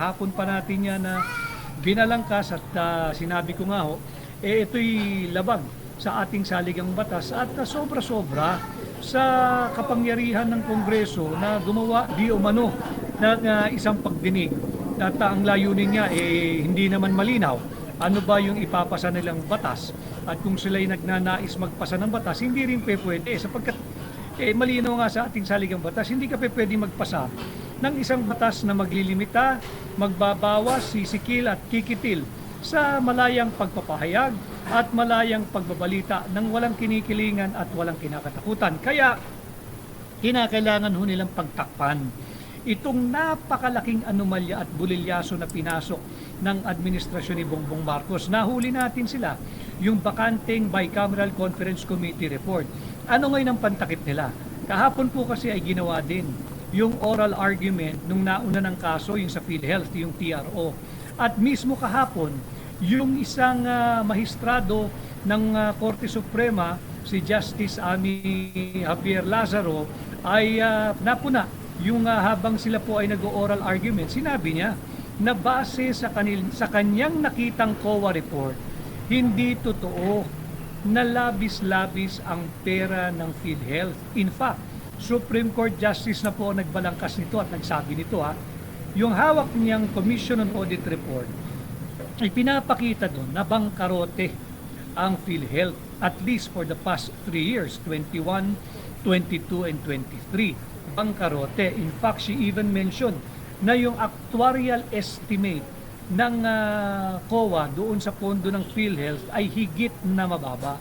Hapon pa natin yan na binalangkas at sinabi ko nga ho, ito'y labag sa ating saligang batas at sobra-sobra sa kapangyarihan ng Kongreso na gumawa di umano na isang pagdinig at ang layunin niya hindi naman malinaw ano ba yung ipapasa nilang batas at kung sila'y nagnanais magpasa ng batas hindi rin pwede sapagkat malinaw nga sa ating saligang batas hindi ka pwede magpasa ng isang batas na maglilimita, magbabawas, sisikil at kikitil sa malayang pagpapahayag at malayang pagbabalita ng walang kinikilingan at walang kinakatakutan. Kaya, kinakailangan ho nilang pagtakpan itong napakalaking anomalya at bulilyaso na pinasok ng administrasyon ni Bongbong Marcos. Nahuli natin sila, yung bakanteng Bicameral Conference Committee report. Ano ngayon ang pantakip nila? Kahapon po kasi ay ginawa din yung oral argument nung nauna ng kaso, yung sa PhilHealth, yung TRO. At mismo kahapon, yung isang mahistrado ng Korte Suprema, si Justice Amy Javier Lazaro, ay napuna yung habang sila po ay nag-oral argument, sinabi niya na base sa kanyang nakitang COA report, hindi totoo na labis-labis ang pera ng PhilHealth. In fact, Supreme Court Justice na po nagbalangkas nito at nagsabi nito yung hawak niyang Commission on Audit Report ay pinapakita doon na bangkarote ang PhilHealth at least for the past 3 years, 21, 22, and 23. Bangkarote. In fact, she even mentioned na yung actuarial estimate ng COA doon sa pondo ng PhilHealth ay higit na mababa.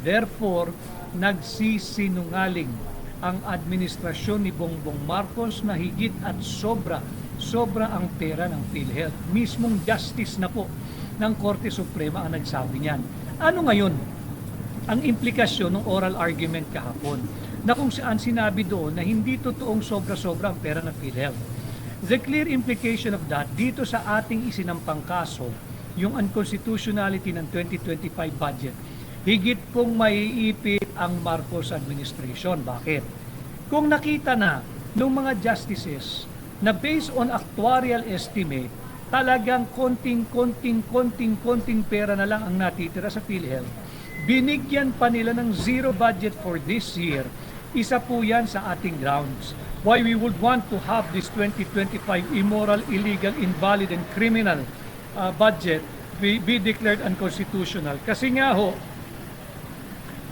Therefore, nagsisinungaling ang administrasyon ni Bongbong Marcos na higit at sobra ang pera ng PhilHealth. Mismong justice na po ng Korte Suprema ang nagsabi niyan. Ano ngayon ang implikasyon ng oral argument kahapon? Na kung saan sinabi doon na hindi totoong sobra-sobra ang pera ng PhilHealth. The clear implication of that, dito sa ating isinampang kaso, yung unconstitutionality ng 2025 budget, higit pong maiipit ang Marcos administration. Bakit? Kung nakita na ng mga justices na based on actuarial estimate, talagang konting pera na lang ang natitira sa PhilHealth, binigyan pa nila ng zero budget for this year. Isa po yan sa ating grounds. Why we would want to have this 2025 immoral, illegal, invalid, and criminal budget be declared unconstitutional. Kasi nga ho,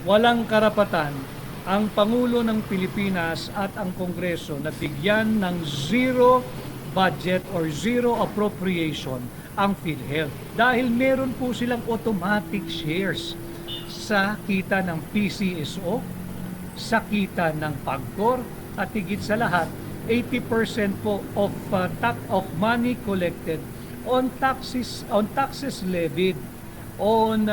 walang karapatan ang Pangulo ng Pilipinas at ang Kongreso na bigyan ng zero budget or zero appropriation ang PhilHealth. Dahil meron po silang automatic shares sa kita ng PCSO, sa kita ng PAGCOR, at higit sa lahat, 80% po of money collected on taxes levied on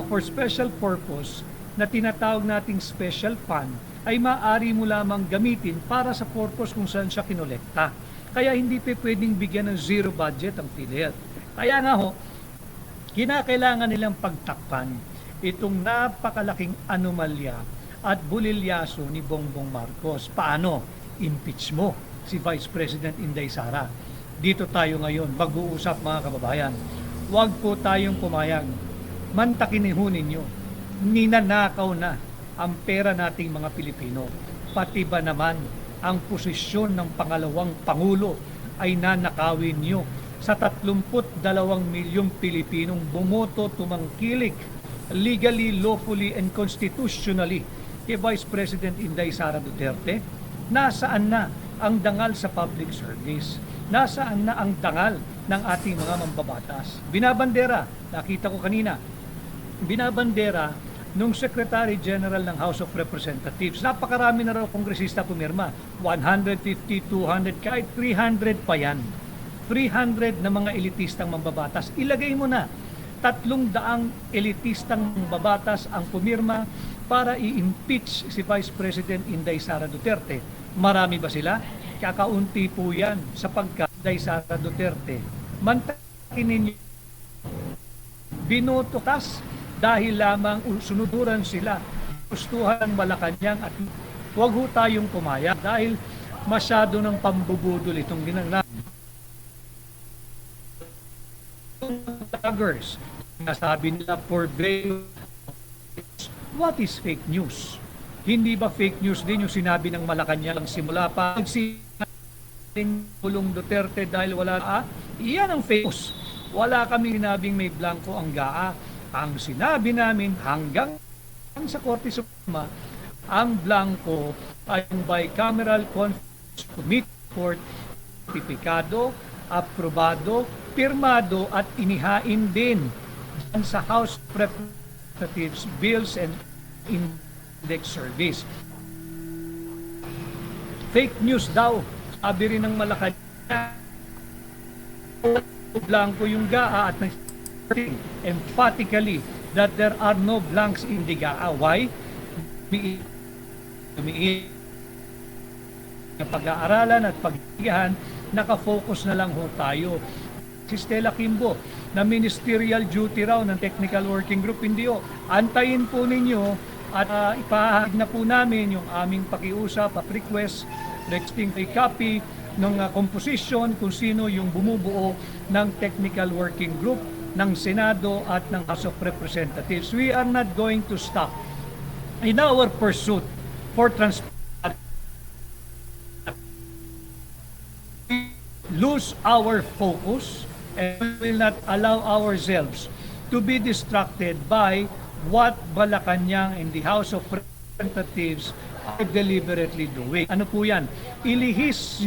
for special purpose na tinatawag nating special fund ay maaari mo lamang gamitin para sa purpose kung saan siya kinolekta. Kaya hindi pa pwedeng bigyan ng zero budget ang PhilHealth. Kaya nga ho, kinakailangan nilang pagtakpan itong napakalaking anomalya at bulilyaso ni Bongbong Marcos. Paano? Impeach mo si Vice President Inday Sara. Dito tayo ngayon, mag-uusap mga kababayan. Huwag po tayong pumayag. Mantakin ninyo, ninanakaw na ang pera nating mga Pilipino. Pati ba naman ang posisyon ng pangalawang Pangulo ay nanakawin nyo sa 32 milyong Pilipinong bumoto tumangkilik legally, lawfully, and constitutionally kay Vice President Inday Sara Duterte? Nasaan na ang dangal sa public service? Nasaan na ang dangal ng ating mga mambabatas? Binabandera, nakita ko kanina, binabandera nung Secretary General ng House of Representatives. Napakarami na raw kongresista pumirma. 150, 200, kahit 300 pa yan. 300 na mga elitistang mambabatas. Ilagay mo na, 300 elitistang mambabatas ang pumirma para i-impeach si Vice President Inday Sara Duterte. Marami ba sila? Kakaunti po yan sapagkat Inday Sara Duterte. Mantakin ninyo, binotokas dahil lamang sunuduran sila, gustuhan ng Malacanang at huwag ho tayong pumayag dahil masyado ng pambubudol itong ginagawa. Vloggers, nasabi nila for brain. What is fake news? Hindi ba fake news din yung sinabi ng Malacanang simula pa si Pulong Duterte dahil wala iyan ang fake news. Wala kami sinabing may blanco ang GAA. Ang sinabi namin hanggang sa Korte Suprema, ang blanco ay yung bicameral conference committee report, tipikado, aprobado, pirmado at inihain din sa House of Representatives Bills and Index Service. Fake news daw, sabi rin ng Malacanang, blanco yung GAA at emphatically that there are no blanks in the GAA. Why? Na pag-aaralan at pag-iigahan, nakafocus na lang ho tayo. Si Stella Kimbo, na ministerial duty raw ng Technical Working Group, hindi ho. Antayin po ninyo at ipahahag na po namin yung aming pakiusap at request, requesting a copy ng composition kung sino yung bumubuo ng Technical Working Group ng Senado at ng House of Representatives. We are not going to stop in our pursuit for transparency. Lose our focus and we will not allow ourselves to be distracted by what Malacanang and the House of Representatives are deliberately doing. Ano po yan? Ilihis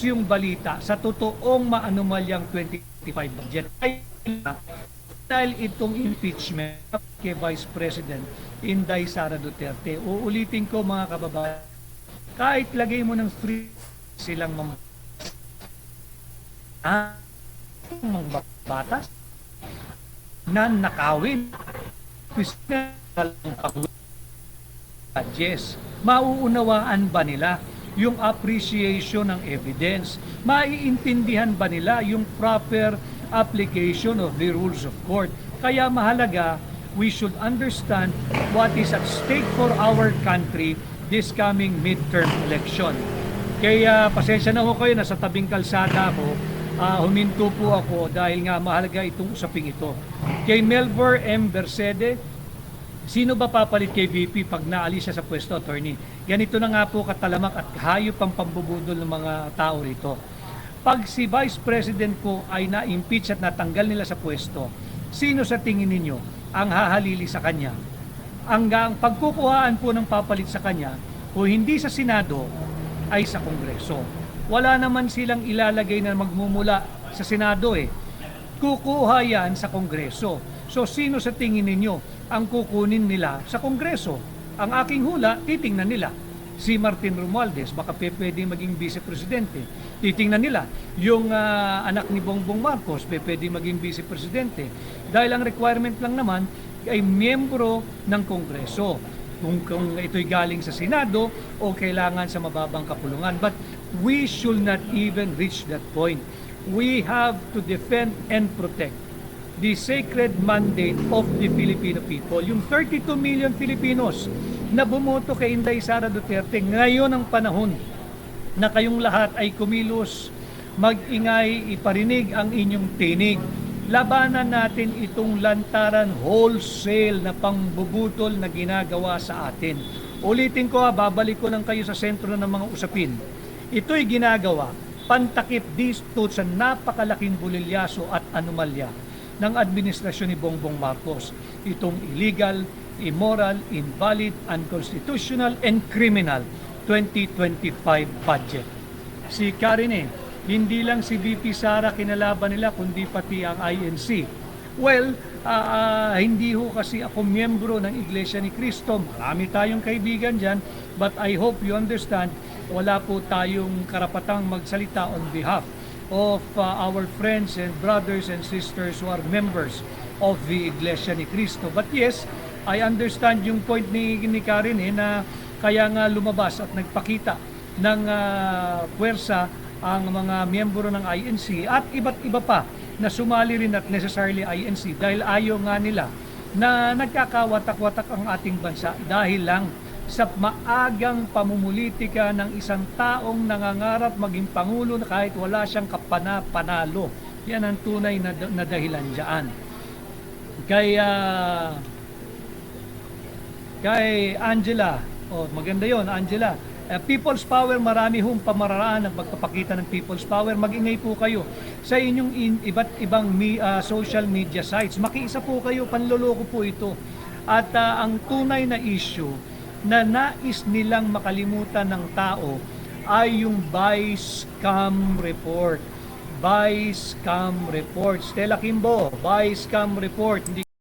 yung balita sa totoong maanumalyang 2025 budget. Dahil itong impeachment kay Vice President Inday Sara Duterte, uulitin ko mga kababayan, kahit lagay mo ng 3 silang batas na nakawin judges, mauunawaan ba nila yung appreciation ng evidence? Maiintindihan ba nila yung proper application of the rules of court? Kaya mahalaga, we should understand what is at stake for our country this coming midterm election. Kaya pasensya na ho kayo, nasa tabing kalsada ako, huminto po ako dahil nga mahalaga itong usaping ito. Kay Melvor M. Bercede, sino ba papalit kay VP pag naalis siya sa pwesto, attorney? Ganito na nga po katalamak at hayop ang pambubudol ng mga tao rito. Pag si Vice President po ay na-impeach at natanggal nila sa pwesto, sino sa tingin ninyo ang hahalili sa kanya? Ang pagkukuhaan po ng papalit sa kanya, kung hindi sa Senado, ay sa Kongreso. Wala naman silang ilalagay na magmumula sa Senado eh. Kukuha yan sa Kongreso. So sino sa tingin ninyo ang kukunin nila sa Kongreso? Ang aking hula, titingnan nila. Si Martin Romualdez, baka pwede maging vice-presidente. Titingnan nila. Yung anak ni Bongbong Marcos, pwede maging vice-presidente. Dahil ang requirement lang naman ay miyembro ng Kongreso. Kung ito'y galing sa Senado o kailangan sa mababang kapulungan. But we should not even reach that point. We have to defend and protect the sacred mandate of the Filipino people. Yung 32 million Filipinos na bumoto kay Inday Sara Duterte, ngayon ang panahon na kayong lahat ay kumilos, mag-ingay, iparinig ang inyong tinig. Labanan natin itong lantaran wholesale na pangbubutol na ginagawa sa atin. Ulitin ko, babalik ko lang kayo sa sentro ng mga usapin. Ito'y ginagawa pantakip dito sa napakalaking bulilyaso at anomalya ng administrasyon ni Bongbong Marcos. Itong illegal, immoral, invalid, unconstitutional, and criminal 2025 budget. Si Karine, hindi lang si VP Sara kinalaban nila, kundi pati ang INC. Well, hindi ho kasi ako miyembro ng Iglesia ni Cristo. Marami tayong kaibigan dyan, but I hope you understand, wala po tayong karapatang magsalita on behalf of our friends and brothers and sisters who are members of the Iglesia ni Cristo. But yes, I understand yung point ni Karen na kaya nga lumabas at nagpakita ng puwersa ang mga miyembro ng INC at iba't iba pa na sumali rin at necessarily INC dahil ayaw nga nila na nagkakawatak-watak ang ating bansa dahil lang sa maagang pamumulitika ng isang taong nangangarap maging Pangulo na kahit wala siyang kapana-panalo. Yan ang tunay na dahilan dyan. Kay Angela, maganda yon Angela. People's Power, marami hong pamaraan ng pagpapakita ng People's Power. Mag-ingay po kayo sa inyong iba't ibang social media sites. Makiisa po kayo, panloloko po ito. At ang tunay na issue na nais nilang makalimutan ng tao ay yung buy scam report. Buy scam report. Stella Kimbo, buy scam report. Hindi